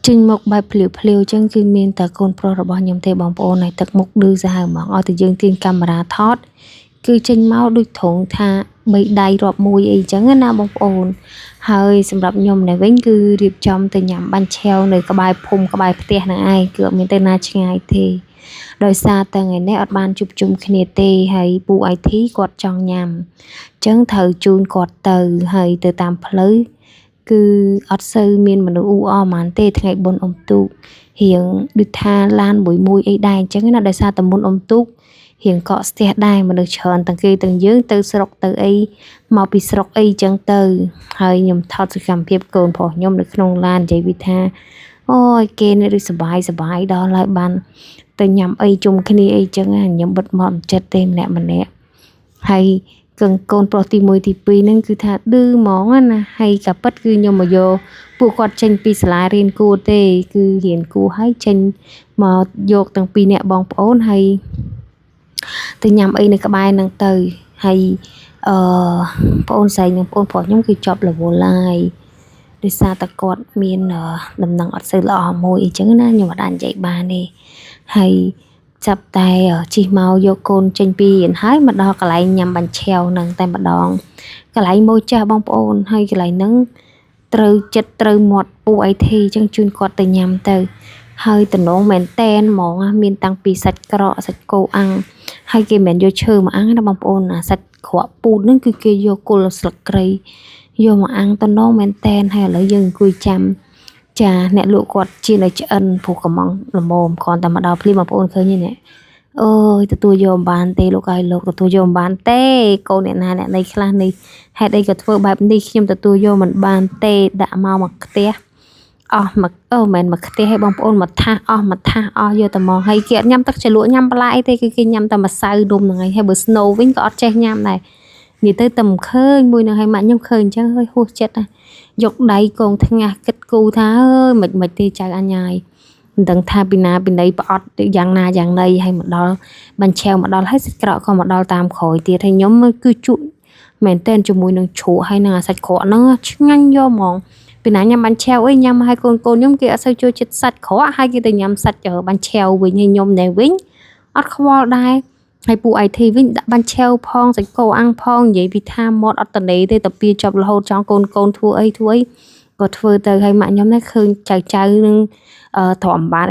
ចេញមកបែបភ្លាវចឹងគឺមានតែកូនប្រុសរបស់ខ្ញុំទេបងប្អូនហើយទឹកមុខឌឺសាហាវហ្មងឲ្យតែយើងទាញកាមេរ៉ាថតគឺចេញមកដូចត្រង់ថា3ដៃរាប់មួយអីចឹងណាបងប្អូនហើយសម្រាប់ខ្ញុំនេះវិញគឺរៀបចំទៅញ៉ាំបាញ់ឆែវនៅក្បែរភូមិក្បែរផ្ទះហ្នឹងឯងគឺអត់មានទៅណាឆ្ងាយទេដោយសារតែថ្ងៃនេះអត់បានជួបជុំគ្នាទេហើយពូ IT គាត់ចង់ញ៉ាំចឹងត្រូវជូនគាត់ទៅហើយទៅតាមផ្លូវគឺអត់សូវមានមនុស្សអ៊ូអរហ្មងទេថ្ងៃបុណ្យអុំទូករៀងដូចថាឡានមួយអីដែរអញ្ចឹងណាដោយសារតែមុនអុំទូករៀងកកស្ទះដែរមនុស្សច្រើនទាំងគេទាំងយើងទៅស្រុកទៅអីមកពីស្រុកអីអញ្ចឹងទៅហើយខ្ញុំថតសកម្មភាពកូនប្រុសខ្ញុំនៅក្នុងឡាននិយាយពីថាអូយគេនេះដូចសប្បាយដល់ហើយបានទៅញ៉ាំអីជុំគ្នាអីចឹងខ្ញុំបិទមាត់ចិត្តទេម្នាក់ហើយកូនប្រុសទី1ទី2ហ្នឹងគឺថាឌឺហ្មងណាហើយក៏ប៉ិតគឺខ្ញុំមកយកពួកគាត់ចេញពីសាលារៀនគួរទេគឺរៀនគួរហើយចេញមកយកទាំងពីរនាក់បងប្អូនហើយទៅញ៉ាំអីនៅក្បែរហ្នឹងទៅហើយបងអូនស្រីនិងបងប្រុសខ្ញុំគឺជាប់រវល់ហើយដោយសារតែគាត់មានដំណឹងអត់សូវល្អមួយអីចឹងណាខ្ញុំអត់អាចនិយាយបានទេហើយចាប់តែជិះមកយកកូនចេញពីរៀនហើយមកដល់កន្លែងញ៉ាំបាញ់ឆែវហ្នឹងតែម្ដងកន្លែងម៉ូចាស់បងប្អូនហើយកន្លែងហ្នឹងត្រូវចិត្តត្រូវមាត់ពូ IT ចឹងជូនគាត់ទៅញ៉ាំទៅហើយតំណងមែនតែនហ្មងមានតាំងពីសាច់ក្រកសាច់គោអាំងហើយគេមិនយកឈើមកអាំងណាបងប្អូនអាសាច់ក្រកពូតហ្នឹងគឺគេយកគល់ស្លឹកគ្រៃយកមកអាំងតំណងមែនតែនហើយឥឡូវយើងអង្គុយចាំចាអ្នកលក់គាត់ជានៅឆ្អិនព្រោះកំងល្មមគ្រាន់តែមកដល់ភ្លាមបងប្អូនឃើញទេនេះអូយទទួលយកមិនបានទេលោកទទួលយកមិនបានទេកូនអ្នកណាអ្នកណីខ្លះនេះហេតុអីក៏ធ្វើបែបនេះខ្ញុំទទួលយកមិនបានទេដាក់មកខ្ទះអស់មកមិនមកខ្ទះឲ្យបងប្អូនមកថាសអស់យកតែមកហើយគេអត់ញ៉ាំទឹកជ្រលក់ញ៉ាំបន្លែអីទេគឺគេញ៉ាំតែម្សៅដុំហ្នឹងហើយបើ Snow វិញក៏អត់ចេះញ៉ាំដែរនិយាយទៅតែមិនឃើញមួយនឹងឲ្យម៉ាក់ខ្ញុំឃើញអញ្ចឹងហើយហួសចិត្តណាយកដៃកងថ្ងាសគិតគូថាអើយមិនទេចៅអញ្ញាយមិនដឹងថាពីណាពីណីប្រអត់យ៉ាងណាយ៉ាងណីហើយមកដល់បាញ់ឆែវមកដល់ហើយសាច់ក្រកក៏មកដល់តាមក្រោយទៀតហើយខ្ញុំគឺជក់មែនតែនជាមួយនឹងជ្រក់ហើយនឹងអាសាច់ក្រកហ្នឹងឆ្ងាញ់យកហ្មងពីណាញ៉ាំបាញ់ឆែវអីញ៉ាំឲ្យកូនខ្ញុំគេអត់សូវចូលចិត្តសាច់ក្រកហើយគេទៅញ៉ាំសាច់បាញ់ឆែវវិញហើយខ្ញុំដែរវិញអត់ខ្វល់ដែរហើយពូ IT វិញដាក់បាញ់ឆែវផងសាច់គោអាំងផងនិយាយពីថាមាត់អត់តនេទេតែពីចប់រហូតចង់កូនធ្វើអីក៏ធ្វើទៅហើយម៉ាក់ខ្ញុំដែរឃើញចៅនឹងទ្រាំបាន